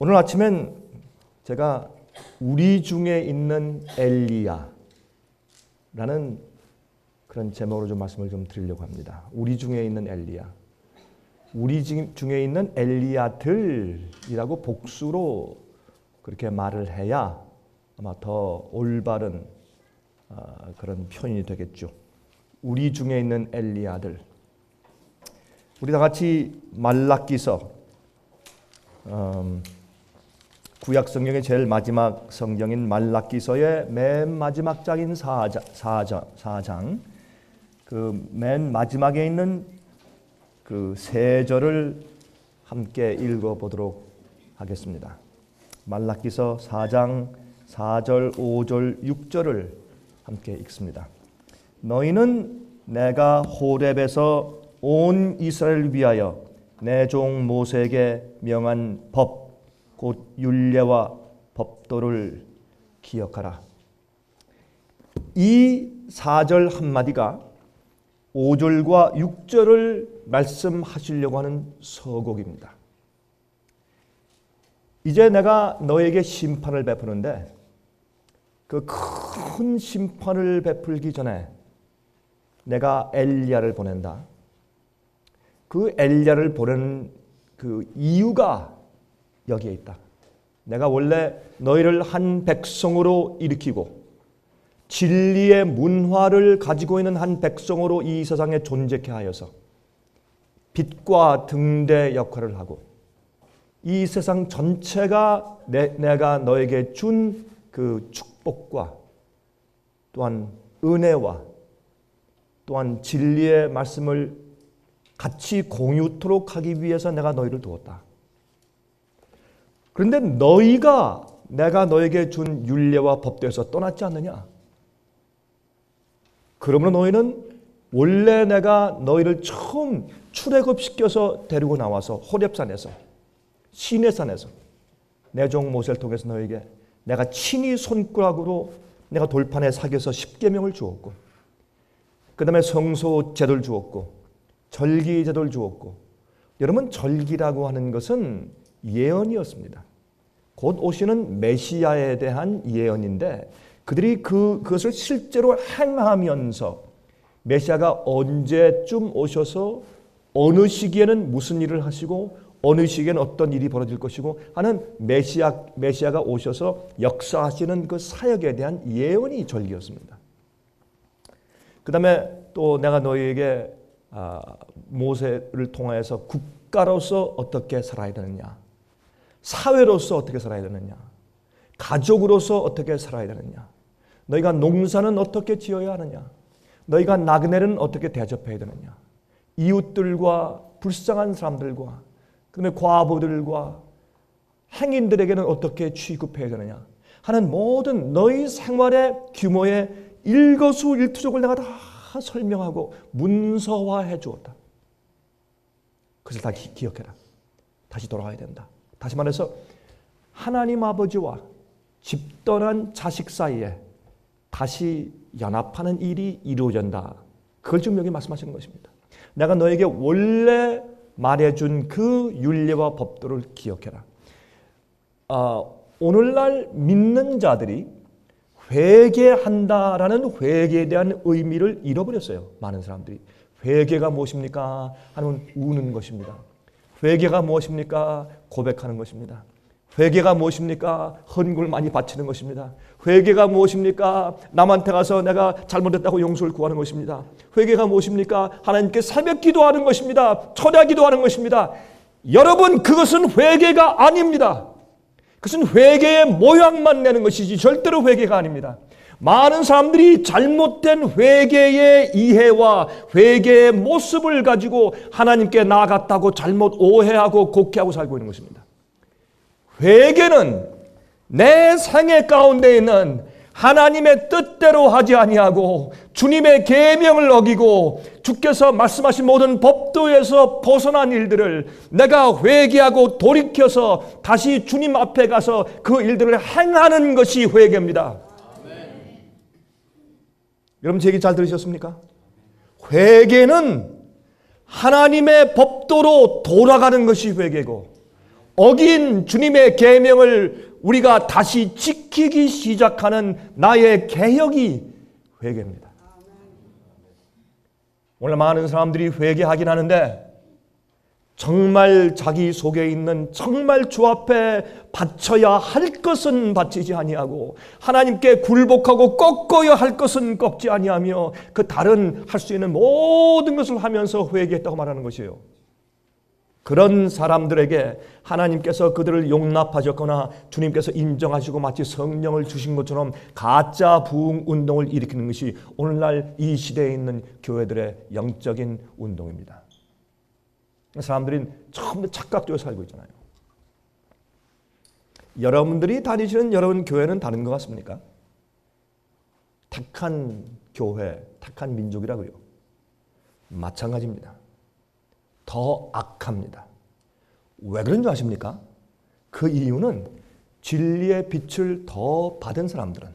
오늘 아침엔 제가 우리 중에 있는 엘리야라는 그런 제목으로 좀 말씀을 좀 드리려고 합니다. 우리 중에 있는 엘리야. 우리 중에 있는 엘리야들이라고 복수로 그렇게 말을 해야 아마 더 올바른 그런 표현이 되겠죠. 우리 중에 있는 엘리야들. 우리 다 같이 말라기서 구약 성경의 제일 마지막 성경인 말라기서의 맨 마지막 장인 4장 그 맨 마지막에 있는 그 세 절을 함께 읽어보도록 하겠습니다. 말라기서 4장 4절, 5절, 6절을 함께 읽습니다. 너희는 내가 호렙에서 온 이스라엘을 위하여 내 종 모세에게 명한 법 곧 율례와 법도를 기억하라. 이 4절 한마디가 5절과 6절을 말씀하시려고 하는 서곡입니다. 이제 내가 너에게 심판을 베푸는데 그 큰 심판을 베풀기 전에 내가 엘리야를 보낸다. 그 엘리야를 보내는 그 이유가 여기에 있다. 내가 원래 너희를 한 백성으로 일으키고 진리의 문화를 가지고 있는 한 백성으로 이 세상에 존재케 하여서 빛과 등대 역할을 하고 이 세상 전체가 내가 너에게 준 그 축복과 또한 은혜와 또한 진리의 말씀을 같이 공유토록 하기 위해서 내가 너희를 두었다. 그런데 너희가 내가 너에게 준 율례와 법도에서 떠났지 않느냐? 그러므로 너희는 원래 내가 너희를 처음 출애굽시켜서 데리고 나와서 호렙산에서 시내산에서 내 종 모세를 통해서 너에게 내가 친히 손가락으로 내가 돌판에 사겨서 십계명을 주었고 그 다음에 성소 제도를 주었고 절기 제도를 주었고 여러분 절기라고 하는 것은 예언이었습니다. 곧 오시는 메시아에 대한 예언인데 그들이 그것을 실제로 행하면서 메시아가 언제쯤 오셔서 어느 시기에는 무슨 일을 하시고 어느 시기에는 어떤 일이 벌어질 것이고 하는 메시아가 오셔서 역사하시는 그 사역에 대한 예언이 절기였습니다. 그 다음에 또 내가 너희에게 모세를 통하여서 국가로서 어떻게 살아야 되느냐, 사회로서 어떻게 살아야 되느냐, 가족으로서 어떻게 살아야 되느냐, 너희가 농사는 어떻게 지어야 하느냐, 너희가 나그네는 어떻게 대접해야 되느냐, 이웃들과 불쌍한 사람들과 그다음에 과부들과 행인들에게는 어떻게 취급해야 되느냐 하는 모든 너희 생활의 규모의 일거수일투족을 내가 다 설명하고 문서화해 주었다. 그것을 다 기억해라. 다시 돌아와야 된다. 다시 말해서 하나님 아버지와 집떠난 자식 사이에 다시 연합하는 일이 이루어진다. 그걸 지금 여기 말씀하시는 것입니다. 내가 너에게 원래 말해준 그 율례와 법도를 기억해라. 오늘날 믿는 자들이 회개한다라는 회개에 대한 의미를 잃어버렸어요. 많은 사람들이. 회개가 무엇입니까? 하면 우는 것입니다. 회개가 무엇입니까? 고백하는 것입니다. 회개가 무엇입니까? 헌금을 많이 바치는 것입니다. 회개가 무엇입니까? 남한테 가서 내가 잘못했다고 용서를 구하는 것입니다. 회개가 무엇입니까? 하나님께 새벽 기도하는 것입니다. 철야 기도하는 것입니다. 여러분, 그것은 회개가 아닙니다. 그것은 회개의 모양만 내는 것이지 절대로 회개가 아닙니다. 많은 사람들이 잘못된 회개의 이해와 회개의 모습을 가지고 하나님께 나아갔다고 잘못 오해하고 곡해하고 살고 있는 것입니다. 회개는 내 생애 가운데 있는 하나님의 뜻대로 하지 아니하고 주님의 계명을 어기고 주께서 말씀하신 모든 법도에서 벗어난 일들을 내가 회개하고 돌이켜서 다시 주님 앞에 가서 그 일들을 행하는 것이 회개입니다. 아멘. 여러분 제 얘기 잘 들으셨습니까? 회개는 하나님의 법도로 돌아가는 것이 회개고 어긴 주님의 계명을 우리가 다시 지키기 시작하는 나의 개혁이 회개입니다. 오늘 많은 사람들이 회개하긴 하는데 정말 자기 속에 있는 정말 주 앞에 바쳐야 할 것은 바치지 아니하고 하나님께 굴복하고 꺾어야 할 것은 꺾지 아니하며 그 다른 할 수 있는 모든 것을 하면서 회개했다고 말하는 것이에요. 그런 사람들에게 하나님께서 그들을 용납하셨거나 주님께서 인정하시고 마치 성령을 주신 것처럼 가짜 부흥 운동을 일으키는 것이 오늘날 이 시대에 있는 교회들의 영적인 운동입니다. 사람들이 전부 착각적으로 살고 있잖아요. 여러분들이 다니시는 여러분 교회는 다른 것 같습니까? 택한 교회, 택한 민족이라고요. 마찬가지입니다. 더 악합니다. 왜 그런 줄 아십니까? 그 이유는 진리의 빛을 더 받은 사람들은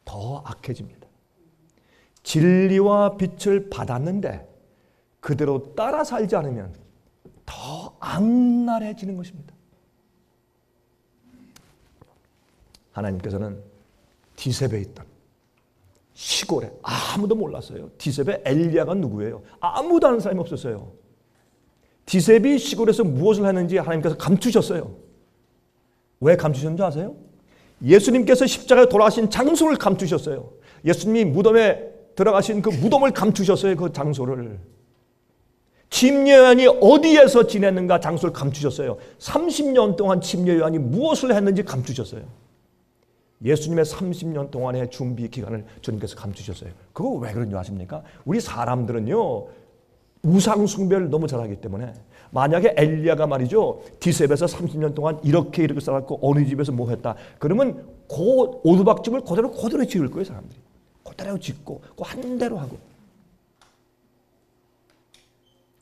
더 악해집니다. 진리와 빛을 받았는데 그대로 따라 살지 않으면 더 악랄해지는 것입니다. 하나님께서는 디셉에 있던 시골에 아무도 몰랐어요. 디셉의 엘리야가 누구예요? 아무도 아는 사람이 없었어요. 디셉이 시골에서 무엇을 했는지 하나님께서 감추셨어요. 왜 감추셨는지 아세요? 예수님께서 십자가에 돌아가신 장소를 감추셨어요. 예수님이 무덤에 들어가신 그 무덤을 감추셨어요. 그 장소를. 침례 요한이 어디에서 지냈는가 장소를 감추셨어요. 30년 동안 침례 요한이 무엇을 했는지 감추셨어요. 예수님의 30년 동안의 준비 기간을 주님께서 감추셨어요. 그거 왜 그런 줄 아십니까? 우리 사람들은요 우상 숭배를 너무 잘하기 때문에 만약에 엘리야가 말이죠 디셉에서 30년 동안 이렇게 살았고 어느 집에서 뭐 했다 그러면 그 오두박집을 그대로 지을 거예요. 사람들이 그대로 짓고 그 한 대로 하고.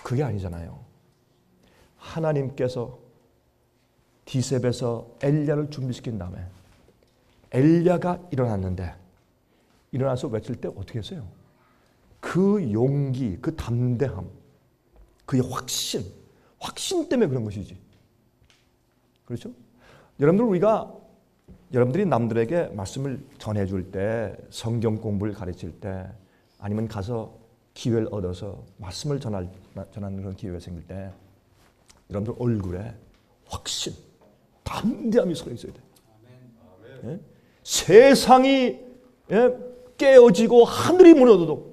그게 아니잖아요. 하나님께서 디셉에서 엘리야를 준비시킨 다음에 엘리야가 일어났는데 일어나서 외칠 때 어떻게 했어요? 그 용기, 그 담대함, 그의 확신 때문에 그런 것이지. 그렇죠? 여러분들이 남들에게 말씀을 전해줄 때, 성경 공부를 가르칠 때, 아니면 가서 기회를 얻어서 말씀을 전하는 그런 기회가 생길 때, 여러분들 얼굴에 확신, 담대함이 서 있어야 돼요. 예? 세상이 깨어지고 하늘이 무너져도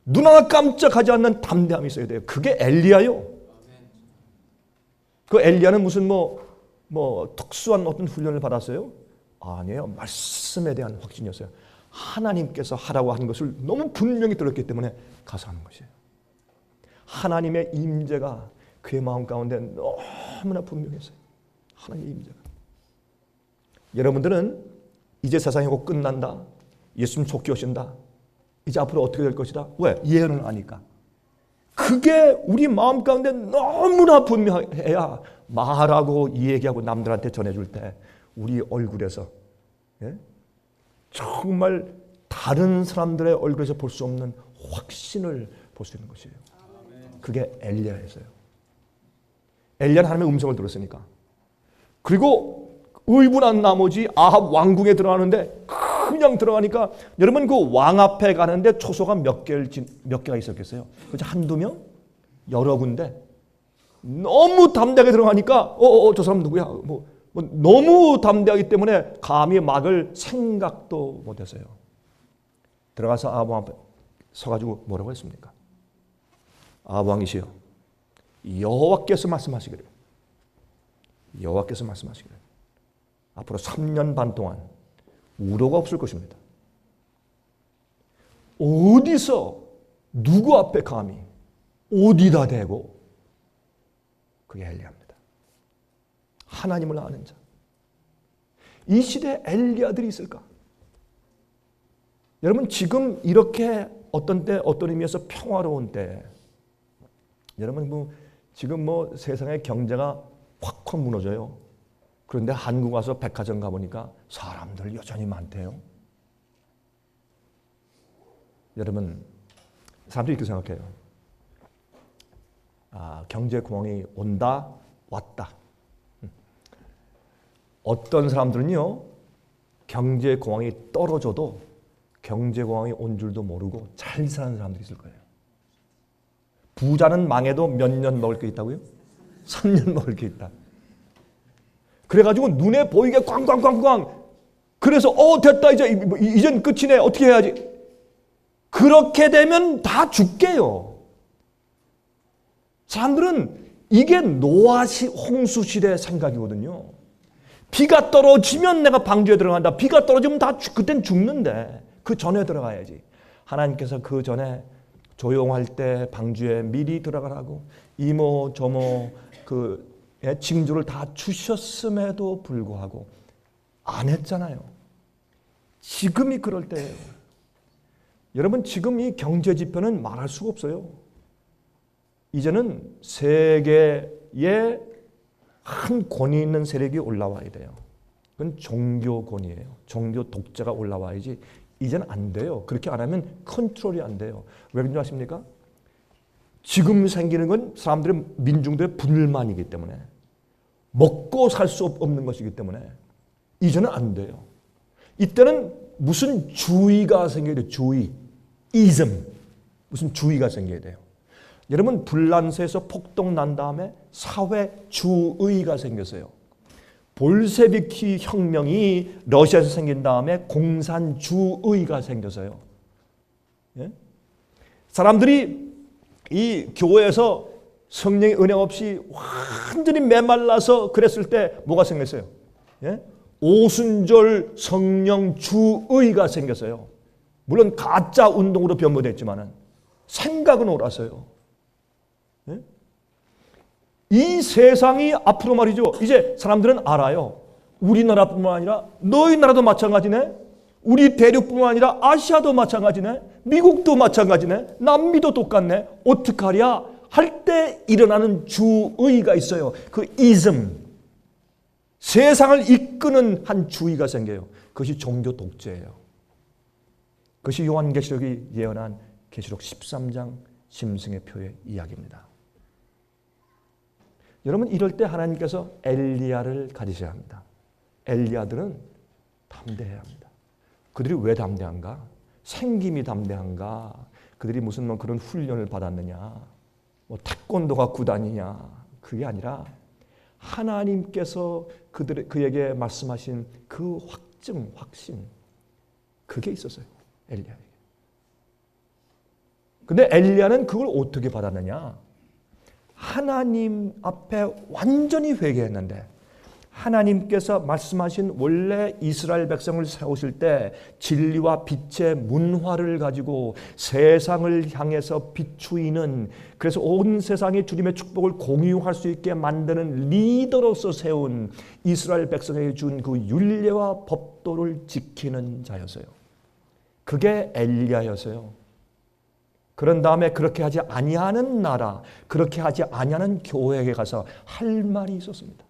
눈 하나 깜짝하지 않는 담대함이 있어야 돼요. 그게 엘리야요. 그 엘리야는 무슨 특수한 어떤 훈련을 받았어요? 아니에요. 말씀에 대한 확신이었어요. 하나님께서 하라고 하는 것을 너무 분명히 들었기 때문에 가서 하는 것이에요. 하나님의 임재가 그의 마음 가운데 너무나 분명했어요. 하나님의 임재가. 여러분들은 이제 세상이 곧 끝난다. 예수님 속기 오신다. 이제 앞으로 어떻게 될 것이다. 왜? 예언을 아니까. 그게 우리 마음 가운데 너무나 분명해야 말하고 얘기하고 남들한테 전해줄 때 우리 얼굴에서 정말 다른 사람들의 얼굴에서 볼 수 없는 확신을 볼 수 있는 것이에요. 그게 엘리야였어요. 엘리야는 하나님의 음성을 들었으니까. 그리고 의분한 나머지 아합 왕궁에 들어가는데 그냥 들어가니까 여러분 그 왕 앞에 가는데 초소가 몇 개가 있었겠어요? 그죠? 한두 명? 여러 군데? 너무 담대하게 들어가니까 저 사람 누구야? 너무 담대하기 때문에 감히 막을 생각도 못했어요. 들어가서 아합 왕 앞에 서가지고 뭐라고 했습니까? 아합 왕이시여 여호와께서 말씀하시기를 앞으로 3년 반 동안 우로가 없을 것입니다. 어디서 누구 앞에 감히 어디다 대고 그게 엘리야입니다. 하나님을 아는 자. 이 시대에 엘리야들이 있을까? 여러분 지금 이렇게 어떤 때 어떤 의미에서 평화로운 때 여러분 지금 세상의 경제가 확 무너져요. 그런데 한국 와서 백화점 가보니까 사람들 여전히 많대요. 여러분 사람들이 이렇게 생각해요. 경제 공황이 온다 왔다. 어떤 사람들은요, 경제 공황이 떨어져도 경제 공황이 온 줄도 모르고 잘 사는 사람들이 있을 거예요. 부자는 망해도 몇 년 먹을 게 있다고요? 3년 먹을 게 있다. 그래가지고 눈에 보이게 꽝꽝꽝꽝. 그래서 됐다, 이젠 끝이네, 어떻게 해야지? 그렇게 되면 다 죽게요. 사람들은 이게 노아 홍수 시대 생각이거든요. 비가 떨어지면 내가 방주에 들어간다. 비가 떨어지면 그땐 죽는데 그 전에 들어가야지. 하나님께서 그 전에 조용할 때 방주에 미리 들어가라고 이모 저모 징조를 다 주셨음에도 불구하고 안 했잖아요. 지금이 그럴 때예요. 여러분, 지금 이 경제 지표는 말할 수가 없어요. 이제는 세계에 큰 권위 있는 세력이 올라와야 돼요. 그건 종교권이에요. 종교 독재가 올라와야지. 이제는 안 돼요. 그렇게 안 하면 컨트롤이 안 돼요. 왜 그런지 아십니까? 지금 생기는 건 사람들의, 민중들의 불만이기 때문에, 먹고 살 수 없는 것이기 때문에 이제는 안 돼요. 이때는 무슨 주의가 생겨야 돼요. 주의, 이즘, 무슨 주의가 생겨야 돼요. 여러분, 불란서에서 폭동 난 다음에 사회주의가 생겼어요. 볼셰비키 혁명이 러시아에서 생긴 다음에 공산주의가 생겼어요. 예? 사람들이 이 교회에서 성령의 은혜 없이 완전히 메말라서 그랬을 때 뭐가 생겼어요? 예? 오순절 성령주의가 생겼어요. 물론 가짜 운동으로 변모됐지만 생각은 옳았어요. 예? 이 세상이 앞으로 말이죠, 이제 사람들은 알아요. 우리나라뿐만 아니라 너희 나라도 마찬가지네. 우리 대륙뿐만 아니라 아시아도 마찬가지네. 미국도 마찬가지네. 남미도 똑같네. 어떡하랴 할 때 일어나는 주의가 있어요. 그 이즘, 세상을 이끄는 한 주의가 생겨요. 그것이 종교 독재예요. 그것이 요한계시록이 예언한 계시록 13장 짐승의 표의 이야기입니다. 여러분, 이럴 때 하나님께서 엘리야를 가지셔야 합니다. 엘리야들은 담대해야 합니다. 그들이 왜 담대한가? 생김이 담대한가? 그들이 무슨 그런 훈련을 받았느냐? 태권도가 구단이냐? 그게 아니라 하나님께서 그에게 말씀하신 그 확신, 그게 있었어요. 엘리야에게. 근데 엘리야는 그걸 어떻게 받았느냐? 하나님 앞에 완전히 회개했는데, 하나님께서 말씀하신 원래 이스라엘 백성을 세우실 때 진리와 빛의 문화를 가지고 세상을 향해서 비추이는, 그래서 온 세상이 주님의 축복을 공유할 수 있게 만드는 리더로서 세운 이스라엘 백성에게 준 그 율례와 법도를 지키는 자였어요. 그게 엘리야였어요. 그런 다음에 그렇게 하지 아니하는 나라, 그렇게 하지 아니하는 교회에 가서 할 말이 있었습니다.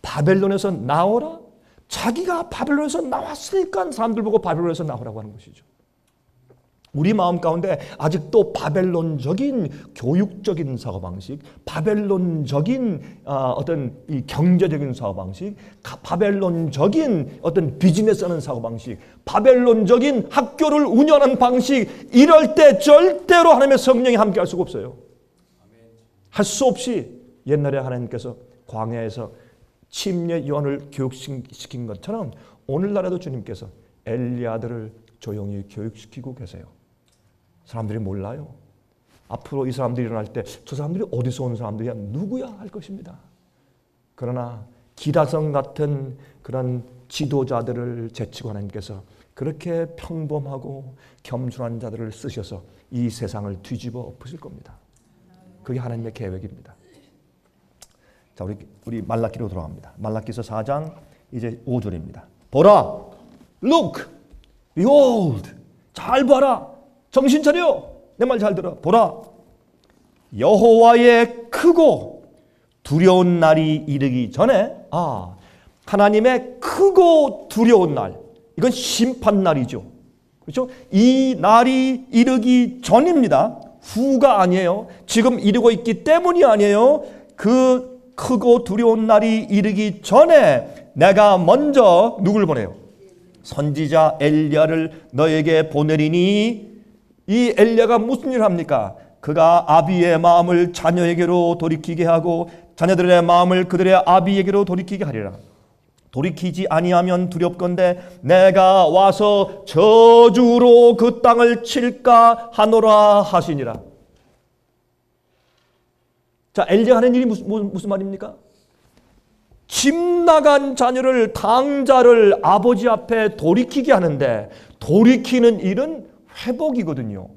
바벨론에서 나오라? 자기가 바벨론에서 나왔으니까 사람들 보고 바벨론에서 나오라고 하는 것이죠. 우리 마음 가운데 아직도 바벨론적인 교육적인 사고방식, 바벨론적인 어떤 이 경제적인 사고방식, 바벨론적인 어떤 비즈니스하는 사고방식, 바벨론적인 학교를 운영하는 방식, 이럴 때 절대로 하나님의 성령이 함께 할 수가 없어요. 할 수 없이 옛날에 하나님께서 광야에서 침례 요한을 교육시킨 것처럼 오늘날에도 주님께서 엘리야들을 조용히 교육시키고 계세요. 사람들이 몰라요. 앞으로 이 사람들이 일어날 때 저 사람들이 어디서 온 사람들이야, 누구야 할 것입니다. 그러나 기라성 같은 그런 지도자들을 제치고 하나님께서 그렇게 평범하고 겸손한 자들을 쓰셔서 이 세상을 뒤집어 엎으실 겁니다. 그게 하나님의 계획입니다. 자, 우리 말라기로 돌아갑니다. 말라기서 4장 이제 5절입니다. 보라, look, behold, 잘 봐라, 정신 차려, 내 말 잘 들어. 보라, 여호와의 크고 두려운 날이 이르기 전에, 하나님의 크고 두려운 날, 이건 심판 날이죠. 그렇죠? 이 날이 이르기 전입니다. 후가 아니에요. 지금 이르고 있기 때문이 아니에요. 그 크고 두려운 날이 이르기 전에 내가 먼저 누굴 보내요? 선지자 엘리야를 너에게 보내리니. 이 엘리야가 무슨 일을 합니까? 그가 아비의 마음을 자녀에게로 돌이키게 하고 자녀들의 마음을 그들의 아비에게로 돌이키게 하리라. 돌이키지 아니하면 두렵건대 내가 와서 저주로 그 땅을 칠까 하노라 하시니라. 자, 엘리야가 하는 일이 무슨 말입니까? 집 나간 자녀를, 당자를 아버지 앞에 돌이키게 하는데, 돌이키는 일은 회복이거든요.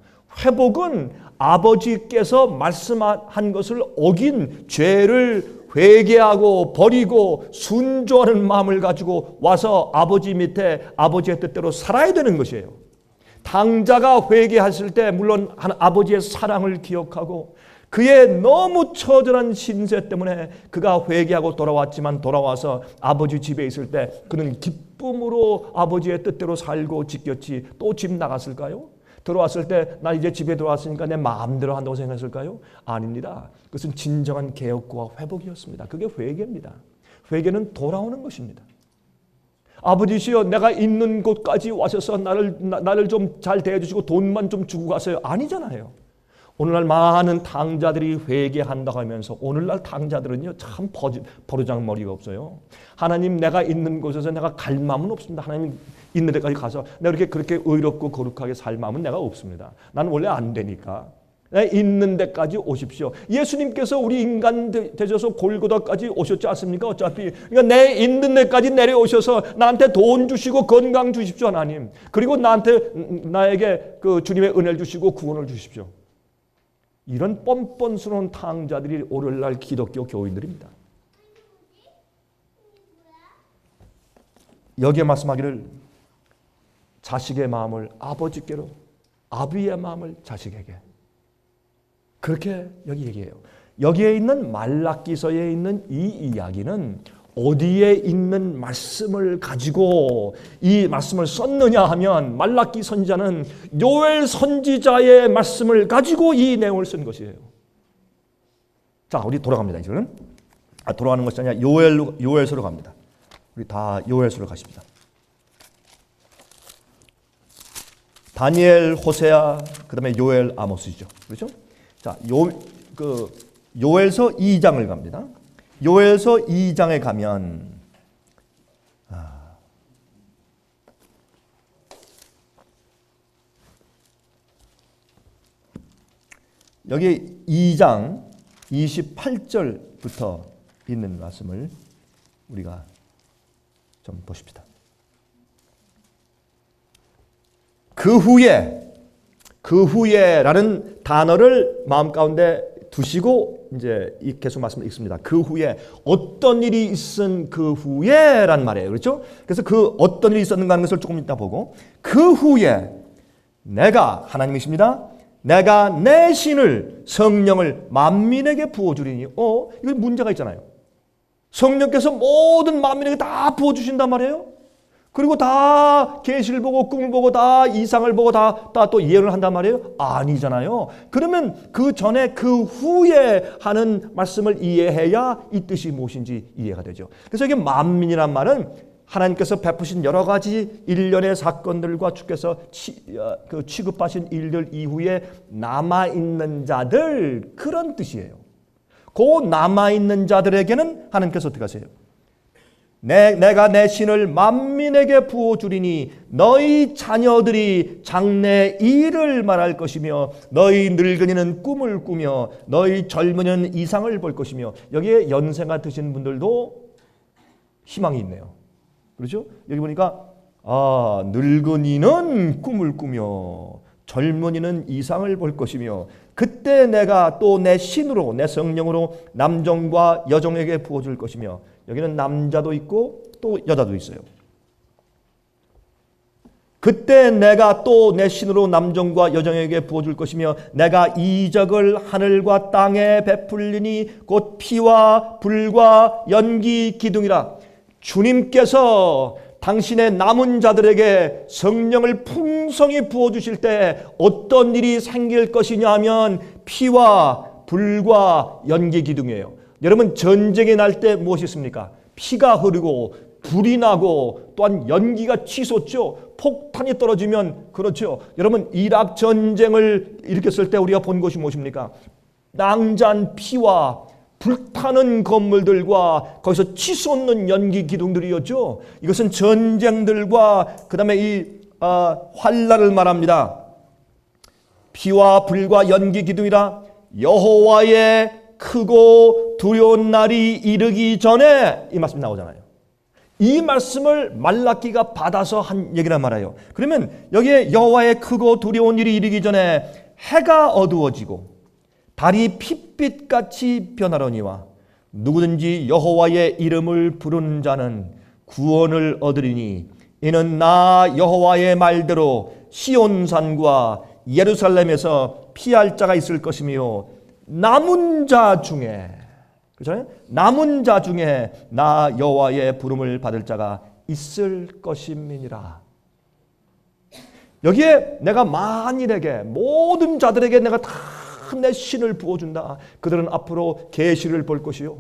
회복은 아버지께서 말씀한 것을 어긴 죄를 회개하고 버리고 순종하는 마음을 가지고 와서 아버지 밑에 아버지의 뜻대로 살아야 되는 것이에요. 당자가 회개했을 때 물론 아버지의 사랑을 기억하고 그의 너무 처절한 신세 때문에 그가 회개하고 돌아왔지만 돌아와서 아버지 집에 있을 때 그는 기쁨으로 아버지의 뜻대로 살고 지켰지 또 집 나갔을까요? 들어왔을 때 나 이제 집에 들어왔으니까 내 마음대로 한다고 생각했을까요? 아닙니다. 그것은 진정한 개혁과 회복이었습니다. 그게 회개입니다. 회개는 돌아오는 것입니다. 아버지시여 내가 있는 곳까지 와셔서 나를 좀 잘 대해주시고 돈만 좀 주고 가세요. 아니잖아요. 오늘날 많은 당자들이 회개한다고 하면서 오늘날 당자들은요 참 버르장머리가 없어요. 하나님 내가 있는 곳에서 내가 갈 마음은 없습니다. 하나님 있는 데까지 가서 내가 그렇게 의롭고 거룩하게 살 마음은 내가 없습니다. 나는 원래 안 되니까. 내가 있는 데까지 오십시오. 예수님께서 우리 인간 되셔서 골고다까지 오셨지 않습니까? 어차피 그러니까 내 있는 데까지 내려오셔서 나한테 돈 주시고 건강 주십시오 하나님. 그리고 나에게 그 주님의 은혜를 주시고 구원을 주십시오. 이런 뻔뻔스러운 탕자들이 오늘날 기독교 교인들입니다. 여기에 말씀하기를 자식의 마음을 아버지께로 아비의 마음을 자식에게 그렇게 여기 얘기해요. 여기에 있는 말라기서에 있는 이 이야기는 어디에 있는 말씀을 가지고 이 말씀을 썼느냐 하면 말라기 선지자는 요엘 선지자의 말씀을 가지고 이 내용을 쓴 것이에요. 자, 우리 돌아갑니다. 이제는 돌아가는 것이 아니라 요엘서로 갑니다. 우리 다 요엘서로 가십니다. 다니엘, 호세아, 그다음에 요엘, 아모스죠. 그렇죠? 자, 요엘서 2장을 갑니다. 요엘서 2장에 가면 여기 2장 28절부터 있는 말씀을 우리가 좀 보십시다. 그 후에라는 단어를 마음 가운데 두시고 이제 계속 말씀을 읽습니다. 그 후에 어떤 일이 있은 그 후에란 말이에요. 그렇죠? 그래서 그 어떤 일이 있었는가 하는 것을 조금 이따 보고 그 후에 내가 하나님이십니다. 내가 내 신을 성령을 만민에게 부어주리니 이거 문제가 있잖아요. 성령께서 모든 만민에게 다 부어주신단 말이에요. 그리고 다 계시를 보고 꿈을 보고 다 이상을 보고 다 또 예언을 한단 말이에요? 아니잖아요. 그러면 그 전에 그 후에 하는 말씀을 이해해야 이 뜻이 무엇인지 이해가 되죠. 그래서 이게 만민이란 말은 하나님께서 베푸신 여러 가지 일련의 사건들과 주께서 취급하신 일들 이후에 남아있는 자들 그런 뜻이에요. 그 남아있는 자들에게는 하나님께서 어떻게 하세요? 내가 내 신을 만민에게 부어주리니 너희 자녀들이 장래 일을 말할 것이며 너희 늙은이는 꿈을 꾸며 너희 젊은이는 이상을 볼 것이며 여기에 연세가 드신 분들도 희망이 있네요. 그렇죠? 여기 보니까 늙은이는 꿈을 꾸며 젊은이는 이상을 볼 것이며 그때 내가 또 내 신으로 내 성령으로 남종과 여종에게 부어줄 것이며 여기는 남자도 있고 또 여자도 있어요. 그때 내가 또 내 신으로 남종과 여종에게 부어줄 것이며 내가 이적을 하늘과 땅에 베풀리니 곧 피와 불과 연기 기둥이라. 주님께서 당신의 남은 자들에게 성령을 풍성히 부어주실 때 어떤 일이 생길 것이냐 하면 피와 불과 연기 기둥이에요. 여러분 전쟁이 날 때 무엇이 있습니까? 피가 흐르고 불이 나고 또한 연기가 치솟죠. 폭탄이 떨어지면 그렇죠. 여러분 이락 전쟁을 일으켰을 때 우리가 본 것이 무엇입니까? 낭자한 피와 불타는 건물들과 거기서 치솟는 연기 기둥들이었죠. 이것은 전쟁들과 그 다음에 이 환난을 말합니다. 피와 불과 연기 기둥이라 여호와의 크고 두려운 날이 이르기 전에, 이 말씀이 나오잖아요. 이 말씀을 말라기가 받아서 한 얘기란 말이에요. 그러면 여기에 여호와의 크고 두려운 일이 이르기 전에 해가 어두워지고 달이 핏빛같이 변하려니와 누구든지 여호와의 이름을 부르는 자는 구원을 얻으리니 이는 나 여호와의 말대로 시온산과 예루살렘에서 피할 자가 있을 것이며 남은 자 중에, 그렇잖아요? 남은 자 중에 나 여호와의 부름을 받을 자가 있을 것임이니라. 여기에 내가 만일에게 모든 자들에게 내가 다 내 신을 부어준다. 그들은 앞으로 계시를 볼 것이요,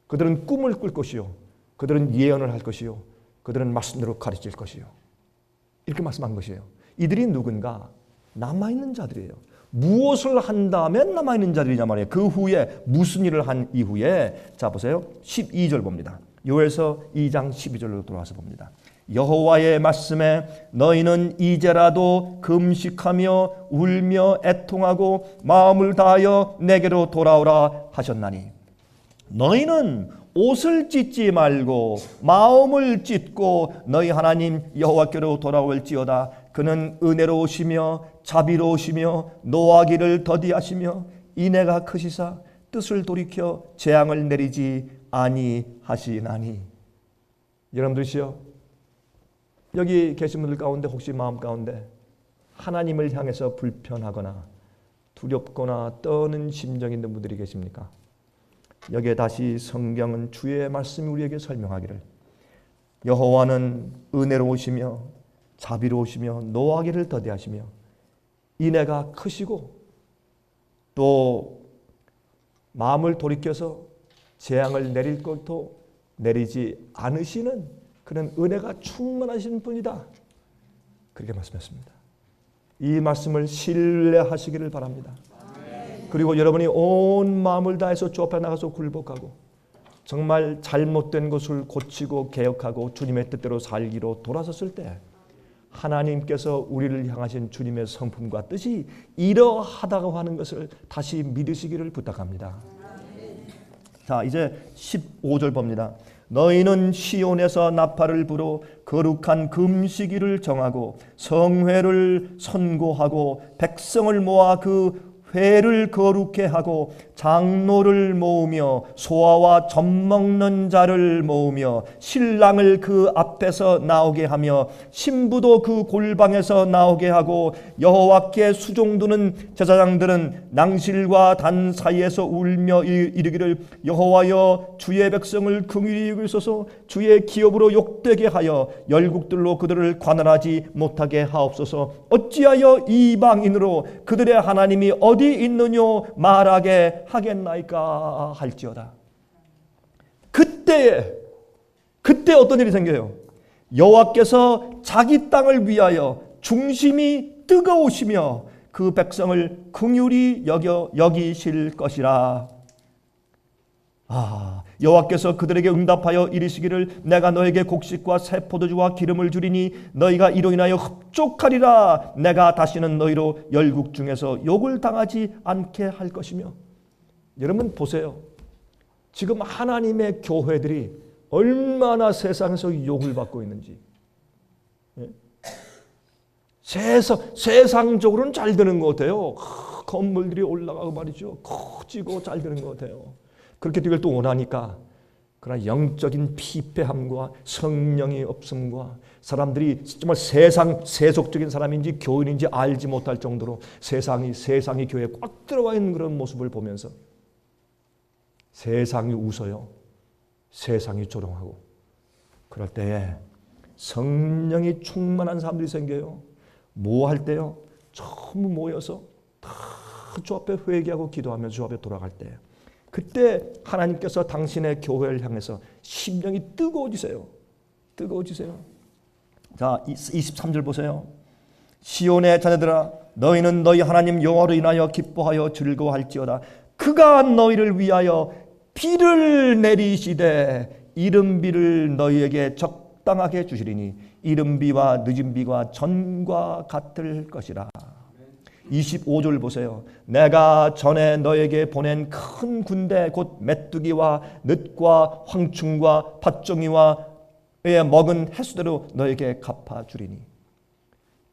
그들은 꿈을 꿀 것이요, 그들은 예언을 할 것이요, 그들은 말씀대로 가르칠 것이요. 이렇게 말씀한 것이에요. 이들이 누군가? 남아있는 자들이에요. 무엇을 한 다음에 남아있는 자들이냐 말이에요. 그 후에 무슨 일을 한 이후에, 자 보세요. 12절 봅니다. 요엘서 2장 12절로 돌아와서 봅니다. 여호와의 말씀에 너희는 이제라도 금식하며 울며 애통하고 마음을 다하여 내게로 돌아오라 하셨나니 너희는 옷을 찢지 말고 마음을 찢고 너희 하나님 여호와께로 돌아올지어다. 그는 은혜로우시며 자비로우시며 노하기를 더디하시며 인애가 크시사 뜻을 돌이켜 재앙을 내리지 아니하시나니. 여러분들이시여, 여기 계신 분들 가운데 혹시 마음 가운데 하나님을 향해서 불편하거나 두렵거나 떠는 심정이 있는 분들이 계십니까? 여기에 다시 성경은 주의 말씀이 우리에게 설명하기를 여호와는 은혜로우시며 자비로우시며 노하기를 더디하시며 인애가 크시고 또 마음을 돌이켜서 재앙을 내릴 것도 내리지 않으시는 그런 은혜가 충만하신 분이다. 그렇게 말씀했습니다. 이 말씀을 신뢰하시기를 바랍니다. 그리고 여러분이 온 마음을 다해서 주 앞에 나가서 굴복하고 정말 잘못된 것을 고치고 개혁하고 주님의 뜻대로 살기로 돌아섰을 때 하나님께서 우리를 향하신 주님의 성품과 뜻이 이러하다고 하는 것을 다시 믿으시기를 부탁합니다. 자, 이제 15절 봅니다. 너희는 시온에서 나팔을 불어 거룩한 금식일을 정하고 성회를 선고하고 백성을 모아 그 회를 거룩해 하고 장로를 모으며 소아와 젖 먹는 자를 모으며 신랑을 그 앞에서 나오게 하며 신부도 그 골방에서 나오게 하고 여호와께 수종두는 제사장들은 낭실과 단 사이에서 울며 이르기를 여호와여 주의 백성을 긍휼히 여기소서 주의 기업으로 욕되게 하여 열국들로 그들을 관할하지 못하게 하옵소서. 어찌하여 이방인으로 그들의 하나님이 어디 있느뇨 말하게 하겠나이까 할지어다. 그때 어떤 일이 생겨요? 여호와께서 자기 땅을 위하여 중심이 뜨거우시며 그 백성을 긍휼히 여기실 것이라. 여호와께서 그들에게 응답하여 이르시기를 내가 너에게 곡식과 새 포도주와 기름을 주리니 너희가 이로 인하여 흡족하리라. 내가 다시는 너희로 열국 중에서 욕을 당하지 않게 할 것이며. 여러분 보세요. 지금 하나님의 교회들이 얼마나 세상에서 욕을 받고 있는지. 세상적으로는 잘 되는 것 같아요. 건물들이 올라가고 말이죠. 커지고 잘 되는 것 같아요. 그렇게 되길 또 원하니까. 그러나 영적인 피폐함과 성령의 없음과 사람들이 정말 세속적인 사람인지 교인인지 알지 못할 정도로 세상이 교회에 꽉 들어와 있는 그런 모습을 보면서 세상이 웃어요. 세상이 조롱하고. 그럴 때에 성령이 충만한 사람들이 생겨요. 뭐 할 때요? 전부 모여서 다 주 앞에 회개하고 기도하면서 주 앞에 돌아갈 때 그때 하나님께서 당신의 교회를 향해서 심령이 뜨거워지세요. 뜨거워지세요. 자, 23절 보세요. 시온의 자녀들아, 너희는 너희 하나님 여호와로 인하여 기뻐하여 즐거워할지어다. 그가 너희를 위하여 비를 내리시되 이른비를 너희에게 적당하게 주시리니 이른비와 늦은비가 전과 같을 것이라. 25절 보세요. 내가 전에 너에게 보낸 큰 군대 곧 메뚜기와 늑과 황충과 팥종이와 먹은 횟수대로 너에게 갚아주리니.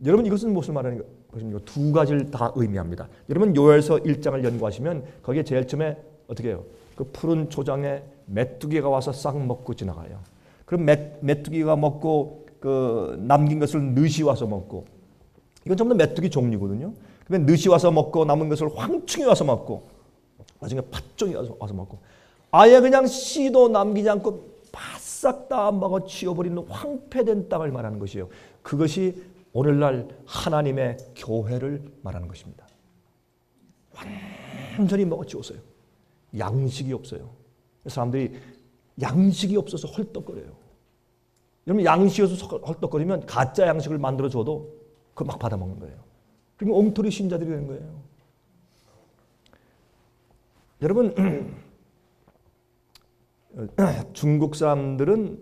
여러분, 이것은 무슨 말하는 것입니까? 두 가지를 다 의미합니다. 여러분, 요엘서 1장을 연구하시면 거기에 제일 처음에 어떻게 해요? 그 푸른 초장에 메뚜기가 와서 싹 먹고 지나가요. 그럼 메뚜기가 먹고 그 남긴 것을 느시 와서 먹고, 이건 전부 다 메뚜기 종류거든요. 그러면 느시 와서 먹고 남은 것을 황충이 와서 먹고 나중에 팥종이 와서 먹고, 아예 그냥 씨도 남기지 않고 바싹 다 먹어 치워버리는 황폐된 땅을 말하는 것이에요. 그것이 오늘날 하나님의 교회를 말하는 것입니다. 완전히 먹어치웠어요. 양식이 없어요. 사람들이 양식이 없어서 헐떡거려요. 여러분, 양식이 없어서 헐떡거리면 가짜 양식을 만들어줘도 그걸 막 받아먹는 거예요. 그러니까 엉터리 신자들이 되는 거예요. 여러분, 중국 사람들은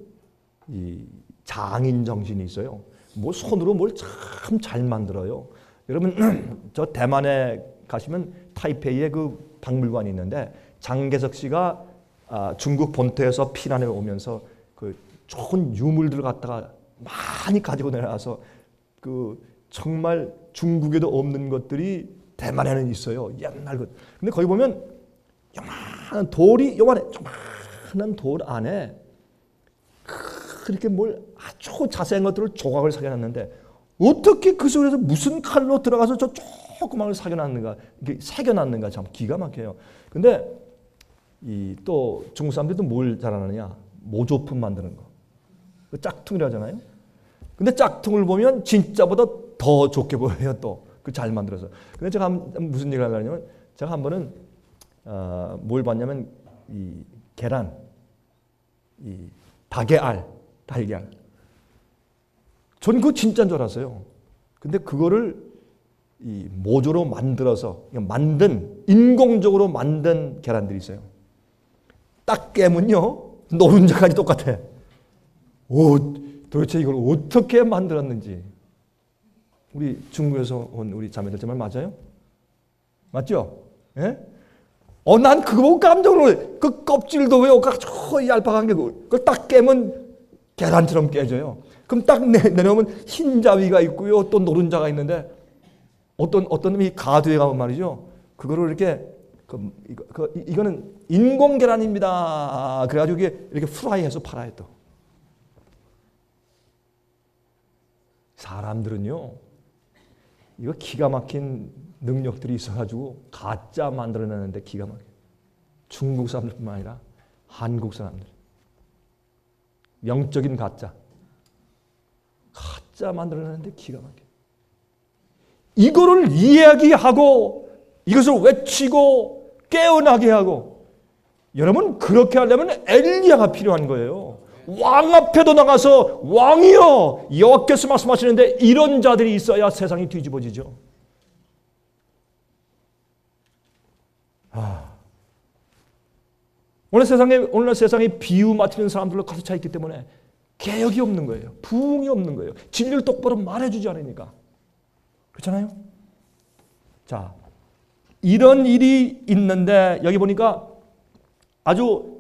이 장인 정신이 있어요. 뭐 손으로 뭘 참 잘 만들어요. 여러분, 저 대만에 가시면 타이페이에 그 박물관이 있는데 장개석 씨가 중국 본토에서 피난해 오면서 그 좋은 유물들을 갖다가 많이 가지고 내려와서 그 정말 중국에도 없는 것들이 대만에는 있어요. 옛날 것. 근데 거기 보면 요만한 돌이, 요만해 조그만한 돌 안에 그렇게 뭘 아주 자세한 것들을 조각을 새겨놨는데 어떻게 그 속에서 무슨 칼로 들어가서 저 조그만 걸 새겨놨는가, 이게 새겨놨는가 참 기가 막혀요. 근데 이 또 중국 사람들도 뭘 잘하느냐, 모조품 만드는 거. 그 짝퉁이라 하잖아요. 근데 짝퉁을 보면 진짜보다 더 좋게 보여요. 또 그 잘 만들어서. 근데 제가 무슨 얘기를 하냐면, 제가 한 번은 뭘 봤냐면 이 계란, 이 닭의 알, 달걀. 전 그거 진짜인 줄 알았어요. 근데 그거를 이 모조로 만들어서 만든, 인공적으로 만든 계란들이 있어요. 딱 깨면요 노른자까지 똑같아. 도대체 이걸 어떻게 만들었는지. 우리 중국에서 온 우리 자매들 정말 맞아요? 맞죠? 예? 난 그거 보고 깜짝 놀래. 그 껍질도 왜 저 얄팍한 게 그걸 딱 깨면 계란처럼 깨져요. 그럼 딱 내려오면 흰자위가 있고요, 또 노른자가 있는데 어떤 놈이 가두에 가면 말이죠. 그거를 이렇게 이거는 인공 계란입니다. 그래가지고 이렇게 프라이해서 팔아요 또. 사람들은요, 이거 기가 막힌 능력들이 있어가지고 가짜 만들어내는데 기가 막혀. 중국 사람들뿐만 아니라 한국 사람들. 영적인 가짜 만들어내는데 기가 막혀. 이거를 이야기하고 이것을 외치고 깨어나게 하고, 여러분 그렇게 하려면 엘리야가 필요한 거예요. 왕 앞에도 나가서 왕이여 여호와께서 말씀하시는데 이런 자들이 있어야 세상이 뒤집어지죠. 오늘 세상에 비유 맞추는 사람들로 가득 차 있기 때문에 개혁이 없는 거예요. 부흥이 없는 거예요. 진리를 똑바로 말해주지 않으니까. 그렇잖아요? 자, 이런 일이 있는데 여기 보니까 아주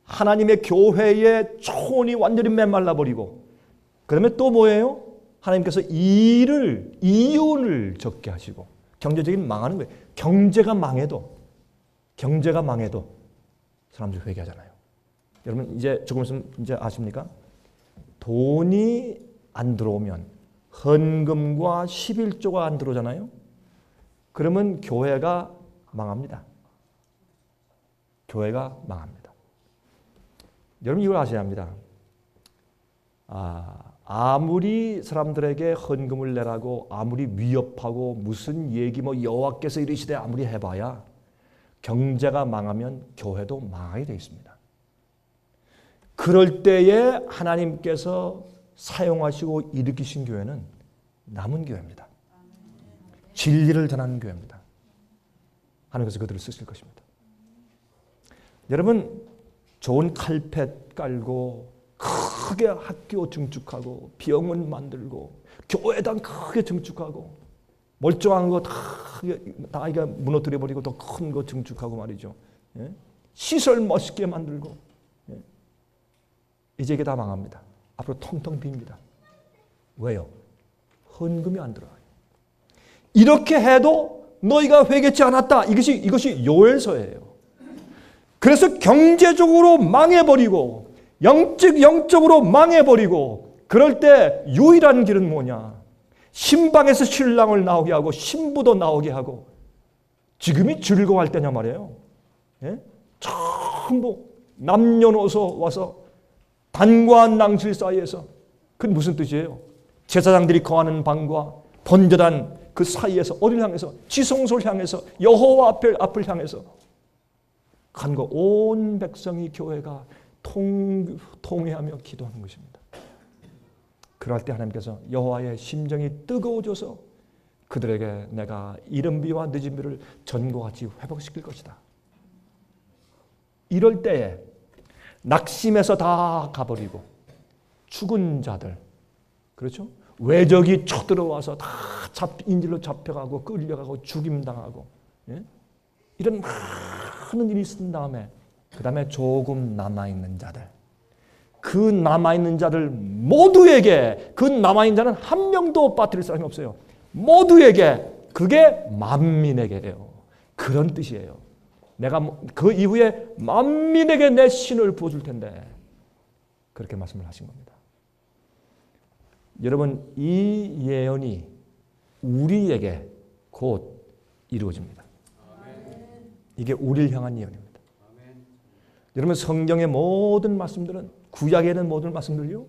하나님의 교회의 초원이 완전히 메말라 버리고, 그다음에 또 뭐예요? 하나님께서 이윤을 적게 하시고 경제적인 망하는 거예요. 경제가 망해도 사람들이 회개하잖아요. 여러분 이제 조금 있으면 이제 아십니까? 돈이 안 들어오면, 헌금과 11조가 안 들어오잖아요. 그러면 교회가 망합니다. 교회가 망합니다. 여러분 이걸 아셔야 합니다. 아무리 사람들에게 헌금을 내라고 아무리 위협하고 무슨 얘기 여호와께서 이르시되 아무리 해봐야 경제가 망하면 교회도 망하게 되어 있습니다. 그럴 때에 하나님께서 사용하시고 일으키신 교회는 남은 교회입니다. 진리를 전하는 교회입니다. 하나님께서 그들을 쓰실 것입니다. 여러분, 좋은 칼펫 깔고 크게 학교 증축하고 병원 만들고 교회당 크게 증축하고 멀쩡한 거 다 이게 무너뜨려 버리고 더 큰 거 증축하고 말이죠. 예? 시설 멋있게 만들고, 예? 이제 이게 다 망합니다. 앞으로 텅텅 빕니다. 왜요? 헌금이 안 들어가요. 이렇게 해도 너희가 회개치 않았다. 이것이 요엘서예요. 그래서 경제적으로 망해버리고 영적으로 망해버리고 그럴 때 유일한 길은 뭐냐? 신방에서 신랑을 나오게 하고 신부도 나오게 하고 지금이 즐거워할 때냐 말이에요. 예? 전부 남녀노소 와서 단과 낭실 사이에서 그건 무슨 뜻이에요? 제사장들이 거하는 방과 번제단 그 사이에서 어디를 향해서 지성소를 향해서 여호와 앞을 향해서 간 거 온 백성이 교회가 통회하며 기도하는 것입니다. 그럴 때 하나님께서 여호와의 심정이 뜨거워져서 그들에게 내가 이른 비와 늦은 비를 전과 같이 회복시킬 것이다. 이럴 때에 낙심해서 다 가버리고 죽은 자들, 그렇죠? 외적이 쳐들어와서 다 인질로 잡혀가고 끌려가고 죽임당하고, 예? 이런 많은 일이 있은 다음에 그 다음에 조금 남아있는 자들, 그 남아있는 자들 모두에게, 그 남아있는 자는 한 명도 빠뜨릴 사람이 없어요. 모두에게, 그게 만민에게예요. 그런 뜻이에요. 내가 그 이후에 만민에게 내 신을 부어줄 텐데 그렇게 말씀을 하신 겁니다. 여러분, 이 예언이 우리에게 곧 이루어집니다. 이게 우리를 향한 예언입니다. 여러분, 성경의 모든 말씀들은, 구약에 있는 모든 말씀들요,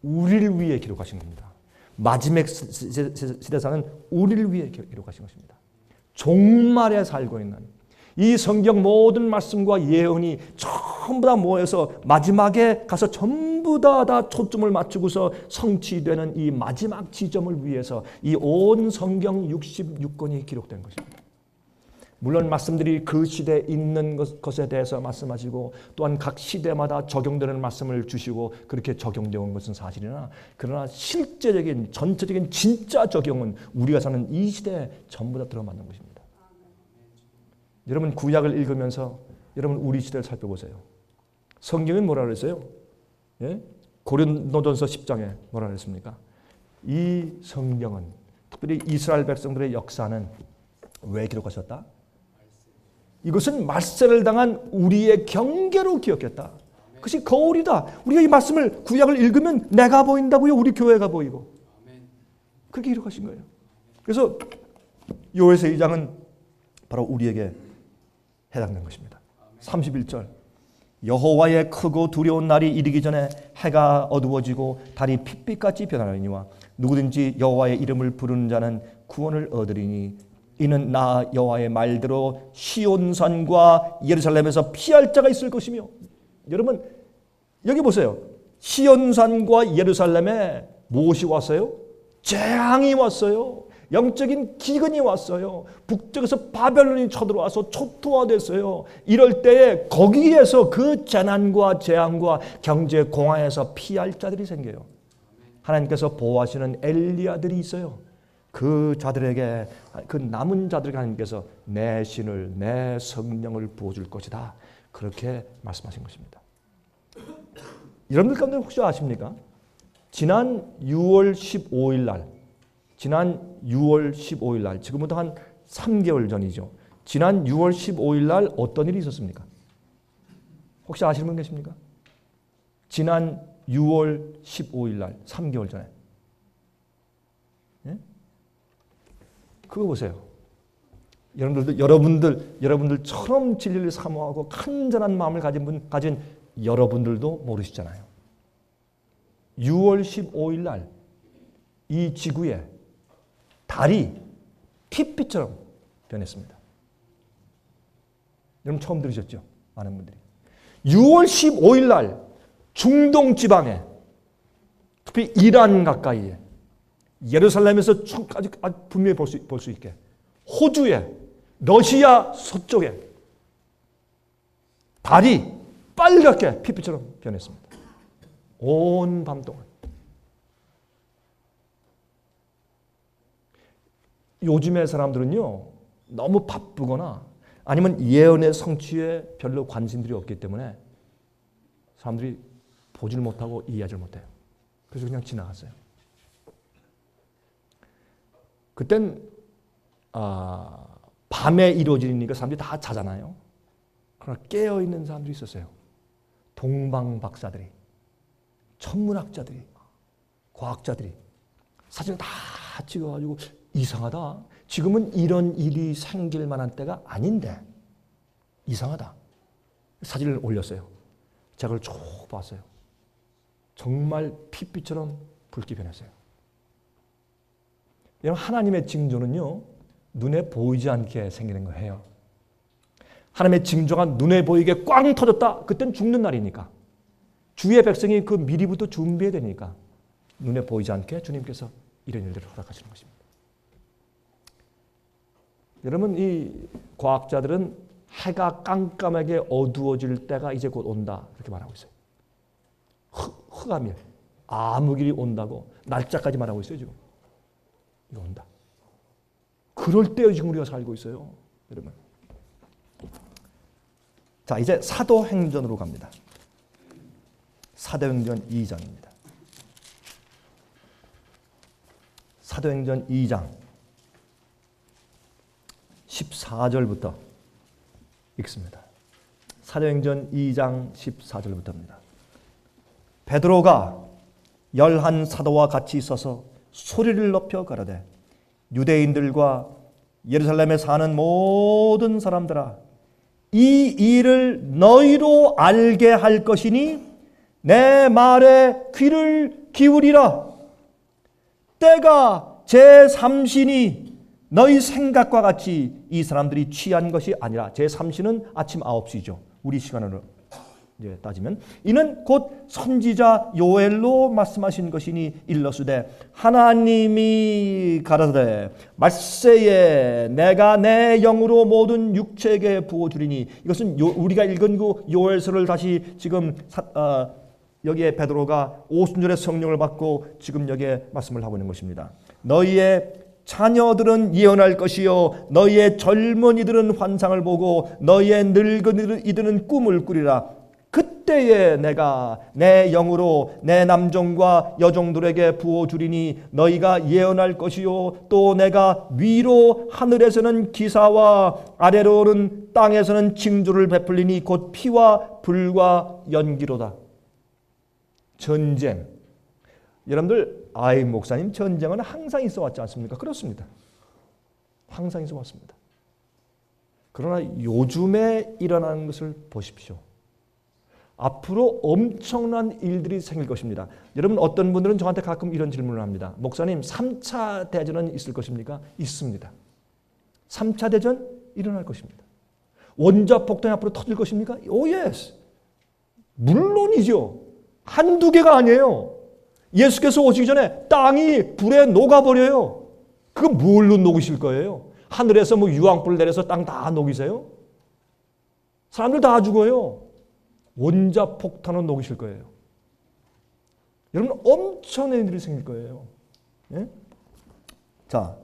우리를 위해 기록하신 겁니다. 마지막 시대사는 우리를 위해 기록하신 것입니다. 종말에 살고 있는 이 성경 모든 말씀과 예언이 전부 다 모여서 마지막에 가서 전부 다 초점을 맞추고서 성취되는 이 마지막 지점을 위해서 이 온 성경 66권이 기록된 것입니다. 물론 말씀들이 그 시대에 있는 것에 대해서 말씀하시고 또한 각 시대마다 적용되는 말씀을 주시고 그렇게 적용되어 온 것은 사실이나, 그러나 실제적인 전체적인 진짜 적용은 우리가 사는 이 시대에 전부 다 들어맞는 것입니다. 여러분, 구약을 읽으면서 여러분 우리 시대를 살펴보세요. 성경은 뭐라 그랬어요? 예? 고린도전서 10장에 뭐라 그랬습니까? 이 성경은, 특별히 이스라엘 백성들의 역사는 왜 기록하셨다? 이것은 말세를 당한 우리의 경계로 기억했다. 그것이 거울이다. 우리가 이 말씀을, 구약을 읽으면 내가 보인다고요. 우리 교회가 보이고. 그렇게 기록하신 거예요. 그래서 요엘서 2장은 바로 우리에게 해당된 것입니다. 31절, 여호와의 크고 두려운 날이 이르기 전에 해가 어두워지고 달이 핏빛같이 변하느니와 누구든지 여호와의 이름을 부르는 자는 구원을 얻으리니 이는 나 여호와의 말대로 시온산과 예루살렘에서 피할 자가 있을 것이며. 여러분, 여기 보세요. 시온산과 예루살렘에 무엇이 왔어요? 재앙이 왔어요. 영적인 기근이 왔어요. 북쪽에서 바벨론이 쳐들어와서 초토화됐어요. 이럴 때에 거기에서 그 재난과 재앙과 경제 공황에서 피할 자들이 생겨요. 하나님께서 보호하시는 엘리야들이 있어요. 그 자들에게, 그 남은 자들에게 하나님께서 내 신을, 내 성령을 부어줄 것이다. 그렇게 말씀하신 것입니다. 여러분들 가운데 혹시 아십니까? 지난 6월 15일 날, 지금부터 한 3개월 전이죠. 지난 6월 15일 날 어떤 일이 있었습니까? 혹시 아시는 분 계십니까? 지난 6월 15일 날, 3개월 전에. 예? 그거 보세요. 여러분들처럼 진리를 사모하고 간절한 마음을 가진 여러분들도 모르시잖아요. 6월 15일 날 이 지구에 달이 핏빛처럼 변했습니다. 여러분 처음 들으셨죠? 많은 분들이. 6월 15일 날 중동 지방에, 특히 이란 가까이에, 예루살렘에서 아주 분명히 볼 수 있게, 호주에, 러시아 서쪽에 달이 빨갛게 피피처럼 변했습니다. 온 밤 동안. 요즘의 사람들은요, 너무 바쁘거나 아니면 예언의 성취에 별로 관심들이 없기 때문에 사람들이 보질 못하고 이해하지 못해요. 그래서 그냥 지나갔어요. 그땐 밤에 이루어지니까 사람들이 다 자잖아요. 그러나 깨어있는 사람들이 있었어요. 동방박사들이, 천문학자들이, 과학자들이 사진을 다 찍어가지고 이상하다. 지금은 이런 일이 생길 만한 때가 아닌데 이상하다. 사진을 올렸어요. 제가 그걸 쭉 봤어요. 정말 핏빛처럼 붉게 변했어요. 여러분, 하나님의 징조는요, 눈에 보이지 않게 생기는 거예요. 하나님의 징조가 눈에 보이게 꽝 터졌다. 그땐 죽는 날이니까. 주의 백성이 그 미리부터 준비해야 되니까 눈에 보이지 않게 주님께서 이런 일들을 허락하시는 것입니다. 여러분, 이 과학자들은 해가 깜깜하게 어두워질 때가 이제 곧 온다 그렇게 말하고 있어요. 흑암일, 암흑일이 온다고 날짜까지 말하고 있어요. 지금 이거 온다. 그럴 때에 지금 우리가 살고 있어요, 여러분. 자, 이제 사도행전으로 갑니다. 사도행전 2장입니다. 사도행전 2장 14절부터 읽습니다. 사도행전 2장 14절부터입니다. 베드로가 11 사도와 같이 있어서 소리를 높여 가라되 유대인들과 예루살렘에 사는 모든 사람들아, 이 일을 너희로 알게 할 것이니 내 말에 귀를 기울이라. 때가 제3신이 너희 생각과 같이 이 사람들이 취한 것이 아니라, 제3신은 아침 9시죠. 우리 시간으로 이제 따지면 이는 곧 선지자 요엘로 말씀하신 것이니 일러스되 하나님이 가라사대 말세에 내가 내 영으로 모든 육체에게 부어주리니. 이것은 우리가 읽은 그 요엘서를 다시 지금 여기에 베드로가 오순절에 성령을 받고 지금 여기에 말씀을 하고 있는 것입니다. 너희의 자녀들은 예언할 것이요 너희의 젊은이들은 환상을 보고 너희의 늙은이들은 꿈을 꾸리라. 그때에 내가 내 영으로 내 남종과 여종들에게 부어주리니 너희가 예언할 것이요 또 내가 위로 하늘에서는 기사와 아래로는 땅에서는 징조를 베풀리니 곧 피와 불과 연기로다. 전쟁. 여러분들, 목사님, 전쟁은 항상 있어 왔지 않습니까? 그렇습니다. 항상 있어 왔습니다. 그러나 요즘에 일어나는 것을 보십시오. 앞으로 엄청난 일들이 생길 것입니다. 여러분, 어떤 분들은 저한테 가끔 이런 질문을 합니다. 목사님, 3차 대전은 있을 것입니까? 있습니다. 3차 대전 일어날 것입니다. 원자폭탄이 앞으로 터질 것입니까? 오, 예스. 물론이죠. 한두 개가 아니에요. 예수께서 오시기 전에 땅이 불에 녹아버려요. 그거 뭘로 녹이실 거예요? 하늘에서 뭐 유황불 내려서 땅 다 녹이세요? 사람들 다 죽어요. 원자폭탄으로 녹이실 거예요. 여러분, 엄청난 일이 생길 거예요. 예? 자,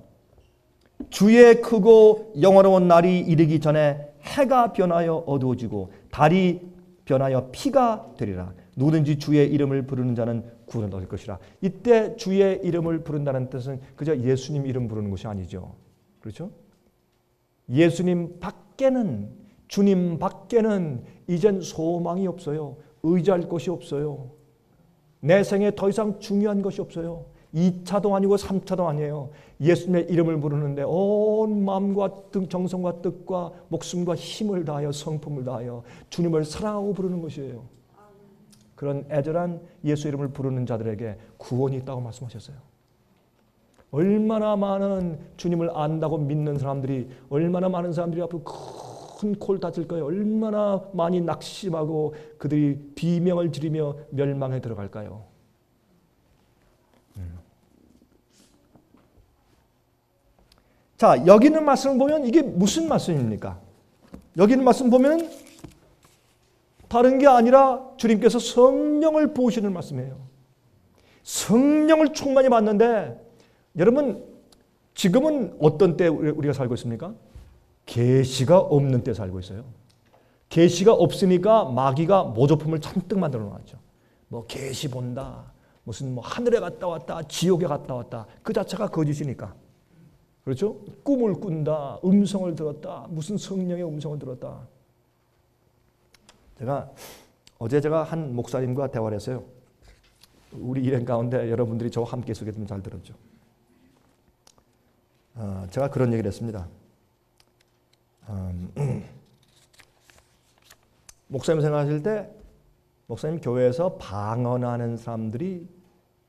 주의 크고 영화로운 날이 이르기 전에 해가 변하여 어두워지고 달이 변하여 피가 되리라. 누구든지 주의 이름을 부르는 자는 구원을 얻을 것이라. 이때 주의 이름을 부른다는 뜻은 그저 예수님 이름 부르는 것이 아니죠. 그렇죠? 예수님 밖에는, 주님 밖에는 이젠 소망이 없어요. 의지할 것이 없어요. 내 생에 더 이상 중요한 것이 없어요. 2차도 아니고 3차도 아니에요. 예수님의 이름을 부르는데 온 마음과 정성과 뜻과 목숨과 힘을 다하여 성품을 다하여 주님을 사랑하고 부르는 것이에요. 그런 애절한 예수 이름을 부르는 자들에게 구원이 있다고 말씀하셨어요. 얼마나 많은 주님을 안다고 믿는 사람들이, 얼마나 많은 사람들이 앞으로 큰 콜 다칠 거예요. 얼마나 많이 낙심하고 그들이 비명을 지르며 멸망에 들어갈까요? 자, 여기 있는 말씀을 보면 이게 무슨 말씀입니까? 여기 있는 말씀 보면 다른 게 아니라 주님께서 성령을 부으시는 말씀이에요. 성령을 충만히 받는데 여러분 지금은 어떤 때 우리가 살고 있습니까? 계시가 없는 때 살고 있어요. 계시가 없으니까 마귀가 모조품을 잔뜩 만들어 놨죠. 뭐 계시 본다, 무슨 뭐 하늘에 갔다 왔다, 지옥에 갔다 왔다, 그 자체가 거짓이니까. 그렇죠? 꿈을 꾼다, 음성을 들었다, 무슨 성령의 음성을 들었다. 어제 제가 한 목사님과 대화를 했어요. 우리 일행 가운데 여러분들이 저와 함께 있었기 때문에 잘 들었죠. 제가 그런 얘기를 했습니다. 목사님 생각하실 때 목사님 교회에서 방언하는 사람들이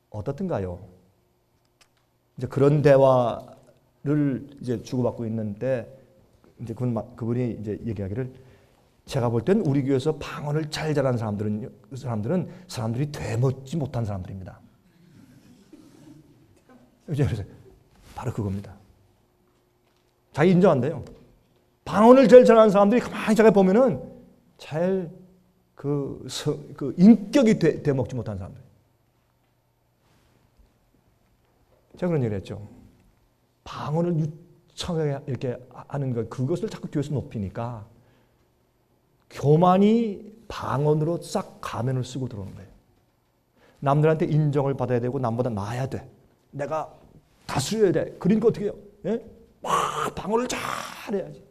어떻든가요? 이제 그런 대화를 이제 주고받고 있는데 이제 그분이 이제 얘기하기를 제가 볼 땐 우리 교회에서 방언을 잘 잘하는 사람들이 되먹지 못한 사람들입니다. 이제 바로 그겁니다. 자기 인정한대요. 방언을 제일 잘하는 사람들이 가만히 잘 보면은 잘 그 인격이 되먹지 못한 사람들. 제가 그런 얘기를 했죠. 방언을 유창하게 이렇게 하는 것, 그것을 자꾸 교회에서 높이니까 교만이 방언으로 싹 가면을 쓰고 들어오는 거예요. 남들한테 인정을 받아야 되고 남보다 나아야 돼. 내가 다스려야 돼. 그러니까 어떻게 해요? 예? 막 방언을 잘해야지.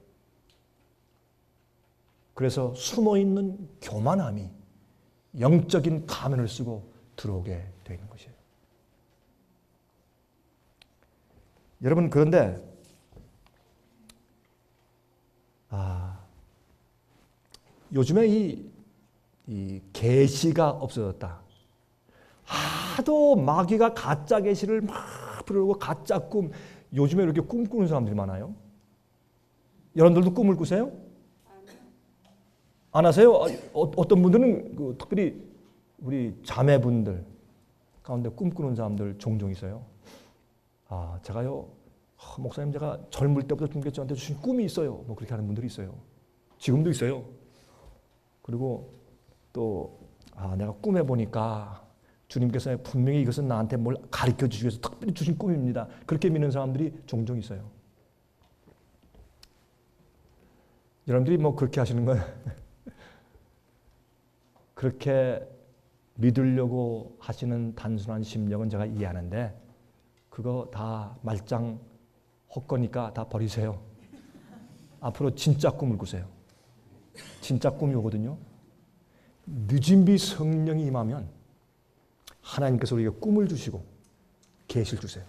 그래서 숨어있는 교만함이 영적인 가면을 쓰고 들어오게 되는 것이에요. 여러분 그런데 요즘에 이 계시가 없어졌다. 하도 마귀가 가짜 계시를 막 부르고 가짜 꿈, 요즘에 이렇게 꿈꾸는 사람들이 많아요. 여러분들도 꿈을 꾸세요? 안 하세요? 어떤 분들은 특별히 우리 자매분들 가운데 꿈꾸는 사람들 종종 있어요. 제가요, 목사님 제가 젊을 때부터 주님께서 저한테 주신 꿈이 있어요. 뭐 그렇게 하는 분들이 있어요. 지금도 있어요. 그리고 또 내가 꿈에 보니까 주님께서 분명히 이것은 나한테 뭘 가르쳐 주시기 위해서 특별히 주신 꿈입니다. 그렇게 믿는 사람들이 종종 있어요. 여러분들이 뭐 그렇게 하시는 건 그렇게 믿으려고 하시는 단순한 심령은 제가 이해하는데 그거 다 말짱 헛거니까 다 버리세요. 앞으로 진짜 꿈을 꾸세요. 진짜 꿈이 오거든요. 늦은 비 성령이 임하면 하나님께서 우리에게 꿈을 주시고 계시를 주세요.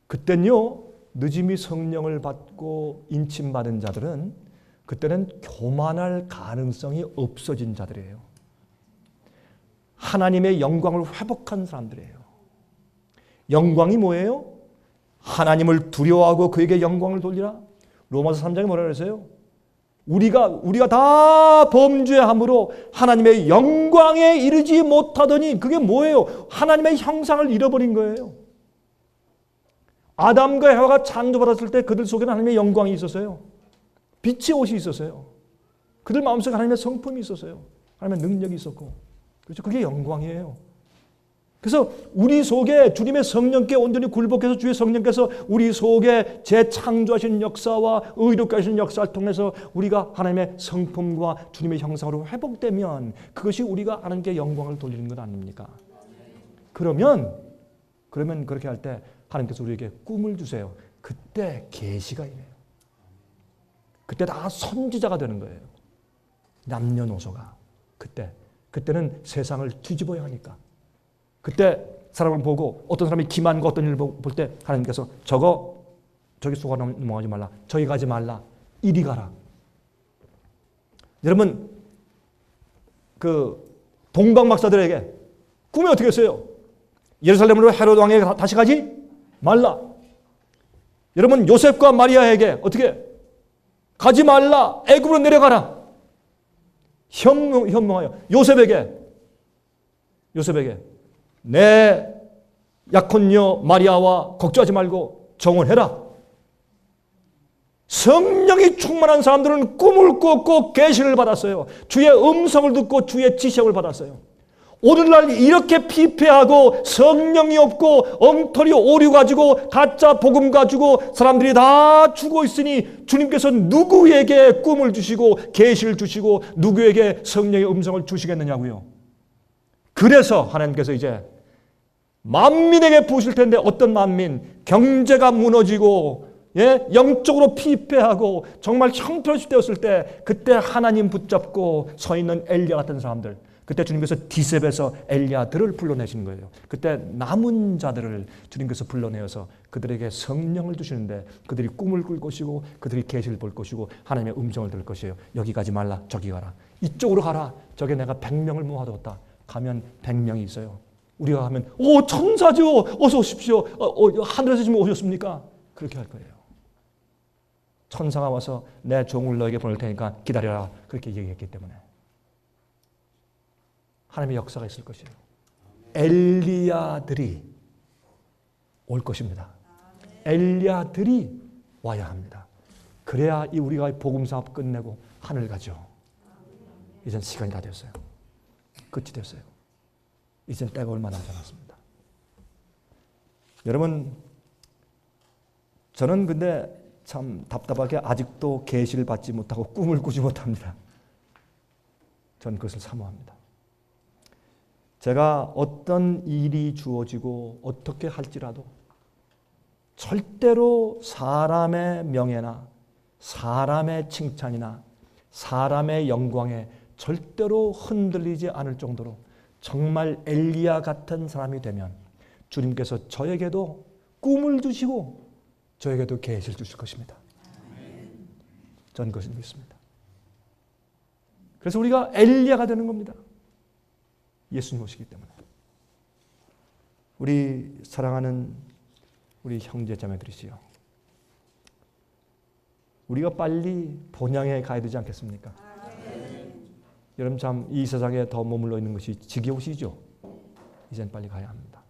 그땐요, 늦음이 성령을 받고 인침받은 자들은 그때는 교만할 가능성이 없어진 자들이에요. 하나님의 영광을 회복한 사람들이에요. 영광이 뭐예요? 하나님을 두려워하고 그에게 영광을 돌리라. 로마서 3장에 뭐라 그랬어요? 우리가 다 범죄함으로 하나님의 영광에 이르지 못하더니 그게 뭐예요? 하나님의 형상을 잃어버린 거예요. 아담과 해와가 창조받았을 때 그들 속에는 하나님의 영광이 있었어요. 빛의 옷이 있었어요. 그들 마음속에 하나님의 성품이 있었어요. 하나님의 능력이 있었고. 그렇죠? 그게 영광이에요. 그래서 우리 속에 주님의 성령께 온전히 굴복해서 주의 성령께서 우리 속에 재창조하신 역사와 의롭게 하시는 역사를 통해서 우리가 하나님의 성품과 주님의 형상으로 회복되면 그것이 우리가 하나님께 영광을 돌리는 것 아닙니까? 그러면 그렇게 할 때 하나님께서 우리에게 꿈을 주세요. 그때 계시가 임해요. 그때 다 선지자가 되는 거예요. 남녀노소가. 그때는 세상을 뒤집어야 하니까. 그때 사람을 보고 어떤 사람이 기만과 어떤 일을 볼 때 하나님께서 저기 속아 넘어가지 말라. 저기 가지 말라. 이리 가라. 여러분 그 동방 박사들에게 꿈이 어떻게 했어요? 예루살렘으로 헤롯 왕에게 다시 가지 말라. 여러분 요셉과 마리아에게 어떻게 가지 말라. 애굽으로 내려가라. 현명하여 요셉에게 내 약혼녀 마리아와 걱정하지 말고 정혼해라. 성령이 충만한 사람들은 꿈을 꾸었고 계시를 받았어요. 주의 음성을 듣고 주의 지시를 받았어요. 오늘날 이렇게 피폐하고 성령이 없고 엉터리 오류 가지고 가짜 복음 가지고 사람들이 다 죽어 있으니 주님께서 누구에게 꿈을 주시고 계시를 주시고 누구에게 성령의 음성을 주시겠느냐고요. 그래서 하나님께서 이제 만민에게 부으실 텐데 어떤 만민? 경제가 무너지고 영적으로 피폐하고 정말 형편없이 되었을 때 그때 하나님 붙잡고 서 있는 엘리야 같은 사람들, 그때 주님께서 디셉에서 엘리야들을 불러내신 거예요. 그때 남은 자들을 주님께서 불러내어서 그들에게 성령을 주시는데 그들이 꿈을 꿀 것이고 그들이 계시를 볼 것이고 하나님의 음성을 들을 것이에요. 여기 가지 말라. 저기 가라. 이쪽으로 가라. 저게 내가 100명을 모아뒀다. 가면 100명이 있어요. 우리가 가면 천사죠. 어서 오십시오. 하늘에서 지금 오셨습니까? 그렇게 할 거예요. 천사가 와서 내 종을 너에게 보낼 테니까 기다려라. 그렇게 얘기했기 때문에 하나님의 역사가 있을 것이에요. 엘리야들이 올 것입니다. 엘리야들이 와야 합니다. 그래야 우리가 복음 사업 끝내고 하늘 가죠. 이젠 시간이 다 됐어요. 끝이 됐어요. 이젠 때가 얼마 남지 않았습니다. 여러분, 저는 근데 참 답답하게 아직도 계시를 받지 못하고 꿈을 꾸지 못합니다. 전 그것을 사모합니다. 제가 어떤 일이 주어지고 어떻게 할지라도 절대로 사람의 명예나 사람의 칭찬이나 사람의 영광에 절대로 흔들리지 않을 정도로 정말 엘리야 같은 사람이 되면 주님께서 저에게도 꿈을 주시고 저에게도 계시를 주실 것입니다. 저는 그것을 믿습니다. 그래서 우리가 엘리야가 되는 겁니다. 예수님 오시기 때문에. 우리 사랑하는 우리 형제 자매들이시여, 우리가 빨리 본향에 가야 되지 않겠습니까? 여러분 참 이 세상에 더 머물러 있는 것이 지겨우시죠? 이젠 빨리 가야 합니다.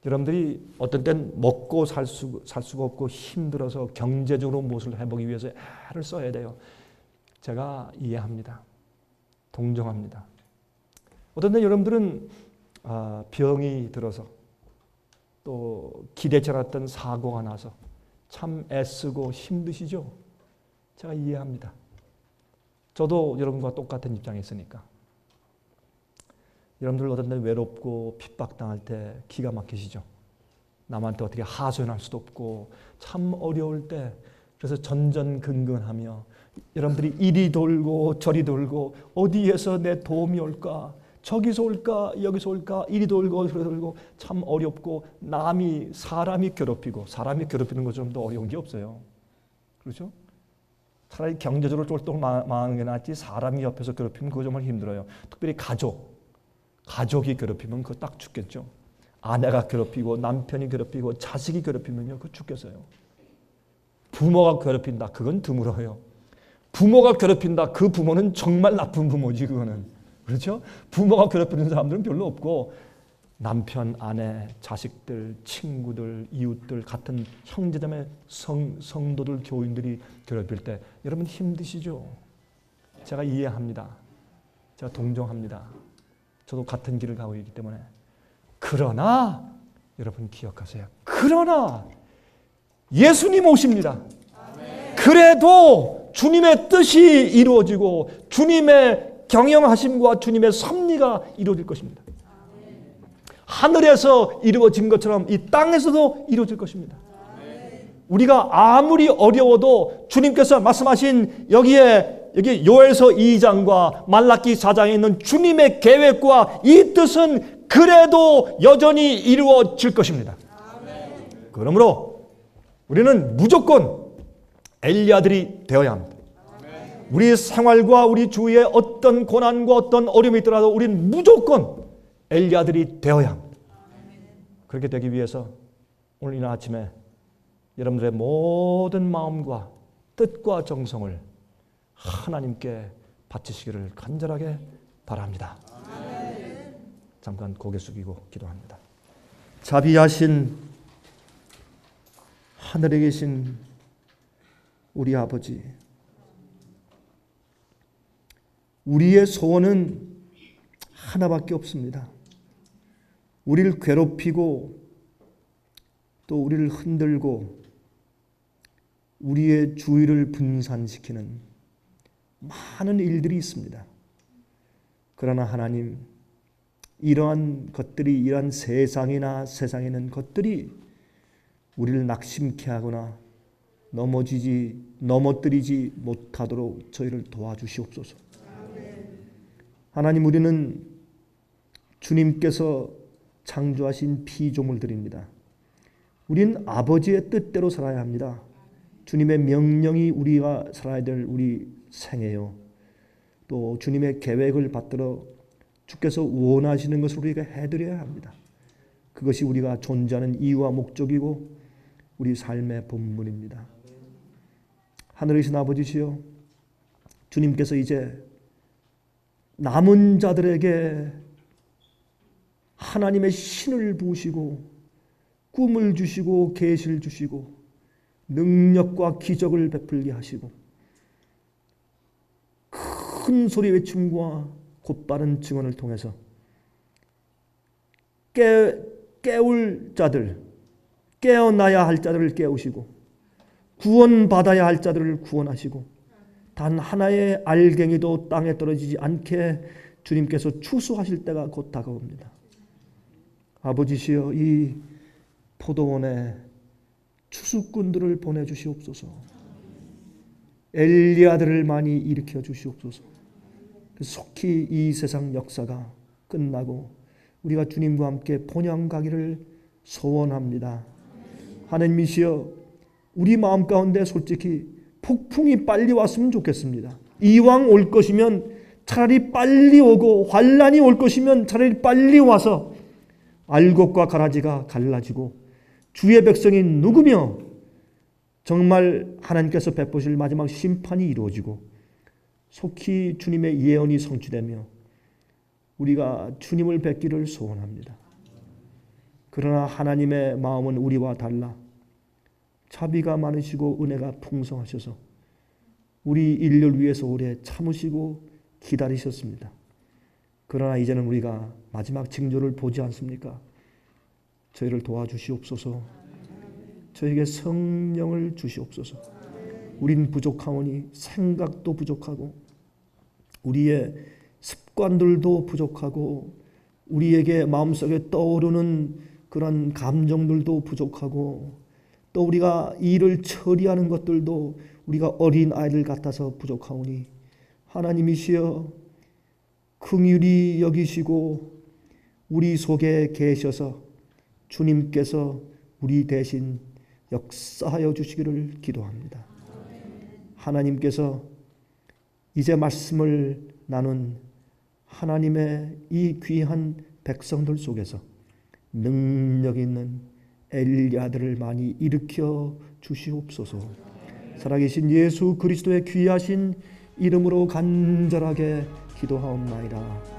여러분들이 어떤 땐 먹고 살 수가 없고 힘들어서 경제적으로 무엇을 해보기 위해서 애를 써야 돼요. 제가 이해합니다. 동정합니다. 어떤 때 여러분들은 병이 들어서 또 기대치 않았던 사고가 나서 참 애쓰고 힘드시죠? 제가 이해합니다. 저도 여러분과 똑같은 입장에 있으니까. 여러분들 어떤 때 외롭고 핍박당할 때 기가 막히시죠? 남한테 어떻게 하소연할 수도 없고 참 어려울 때 그래서 전전긍긍하며 여러분들이 이리 돌고 저리 돌고 어디에서 내 도움이 올까? 저기서 올까? 여기서 올까? 이리 돌고 저리 돌고 참 어렵고 사람이 괴롭히고 사람이 괴롭히는 것처럼 더 어려운 게 없어요. 그렇죠? 차라리 경제적으로 쫄딱 망하는 게 낫지 사람이 옆에서 괴롭히면 그거 정말 힘들어요. 특별히 가족이 괴롭히면 그거 딱 죽겠죠. 아내가 괴롭히고 남편이 괴롭히고 자식이 괴롭히면요 그거 죽겠어요. 부모가 괴롭힌다 그건 드물어요. 부모가 괴롭힌다 그 부모는 정말 나쁜 부모지 그거는. 그렇죠? 부모가 괴롭히는 사람들은 별로 없고 남편, 아내, 자식들, 친구들, 이웃들, 같은 형제자매 성도들, 교인들이 괴롭힐 때 여러분 힘드시죠? 제가 이해합니다. 제가 동정합니다. 저도 같은 길을 가고 있기 때문에. 그러나 여러분 기억하세요. 그러나 예수님 오십니다. 그래도 주님의 뜻이 이루어지고 주님의 경영하심과 주님의 섭리가 이루어질 것입니다. 하늘에서 이루어진 것처럼 이 땅에서도 이루어질 것입니다. 우리가 아무리 어려워도 주님께서 말씀하신 여기 요엘서 2장과 말라기 4장에 있는 주님의 계획과 이 뜻은 그래도 여전히 이루어질 것입니다. 그러므로 우리는 무조건 엘리야들이 되어야 합니다. 우리 생활과 우리 주위에 어떤 고난과 어떤 어려움이 있더라도 우리는 무조건 엘리야들이 되어야 합니다. 그렇게 되기 위해서 오늘 이 아침에 여러분들의 모든 마음과 뜻과 정성을 하나님께 바치시기를 간절하게 바랍니다. 잠깐 고개 숙이고 기도합니다. 자비하신 하늘에 계신 우리 아버지, 우리의 소원은 하나밖에 없습니다. 우리를 괴롭히고 또 우리를 흔들고 우리의 주의를 분산시키는 많은 일들이 있습니다. 그러나 하나님, 이러한 것들이, 이러한 세상이나 세상에 있는 것들이 우리를 낙심케 하거나 넘어뜨리지 못하도록 저희를 도와주시옵소서. 하나님, 우리는 주님께서 창조하신 피조물들입니다. 우린 아버지의 뜻대로 살아야 합니다. 주님의 명령이 우리가 살아야 될 우리 생애요. 또 주님의 계획을 받들어 주께서 원하시는 것을 우리가 해드려야 합니다. 그것이 우리가 존재하는 이유와 목적이고 우리 삶의 본문입니다. 하늘에 계신 아버지시여, 주님께서 이제 남은 자들에게 하나님의 신을 부으시고 꿈을 주시고 계시를 주시고 능력과 기적을 베풀게 하시고 큰 소리 외침과 곧바른 증언을 통해서 깨울 자들, 깨어나야 할 자들을 깨우시고 구원받아야 할 자들을 구원하시고 단 하나의 알갱이도 땅에 떨어지지 않게 주님께서 추수하실 때가 곧 다가옵니다. 아버지시여, 이 포도원에 추수꾼들을 보내주시옵소서. 엘리야들을 많이 일으켜 주시옵소서. 속히 이 세상 역사가 끝나고 우리가 주님과 함께 본향 가기를 소원합니다. 하나님이시여, 우리 마음 가운데 솔직히 폭풍이 빨리 왔으면 좋겠습니다. 이왕 올 것이면 차라리 빨리 오고, 환난이 올 것이면 차라리 빨리 와서 알곡과 가라지가 갈라지고 주의 백성이 누구며 정말 하나님께서 베푸실 마지막 심판이 이루어지고 속히 주님의 예언이 성취되며 우리가 주님을 뵙기를 소원합니다. 그러나 하나님의 마음은 우리와 달라 자비가 많으시고 은혜가 풍성하셔서 우리 인류를 위해서 오래 참으시고 기다리셨습니다. 그러나 이제는 우리가 마지막 징조를 보지 않습니까? 저희를 도와주시옵소서. 저에게 성령을 주시옵소서. 우린 부족하오니 생각도 부족하고 우리의 습관들도 부족하고 우리에게 마음속에 떠오르는 그런 감정들도 부족하고 또 우리가 일을 처리하는 것들도 우리가 어린 아이들 같아서 부족하오니 하나님이시여 긍휼히 여기시고 우리 속에 계셔서 주님께서 우리 대신 역사하여 주시기를 기도합니다. 하나님께서 이제 말씀을 나눈 하나님의 이 귀한 백성들 속에서 능력 있는 엘리야들을 많이 일으켜 주시옵소서. 살아계신 예수 그리스도의 귀하신 이름으로 간절하게 기도하옵나이다.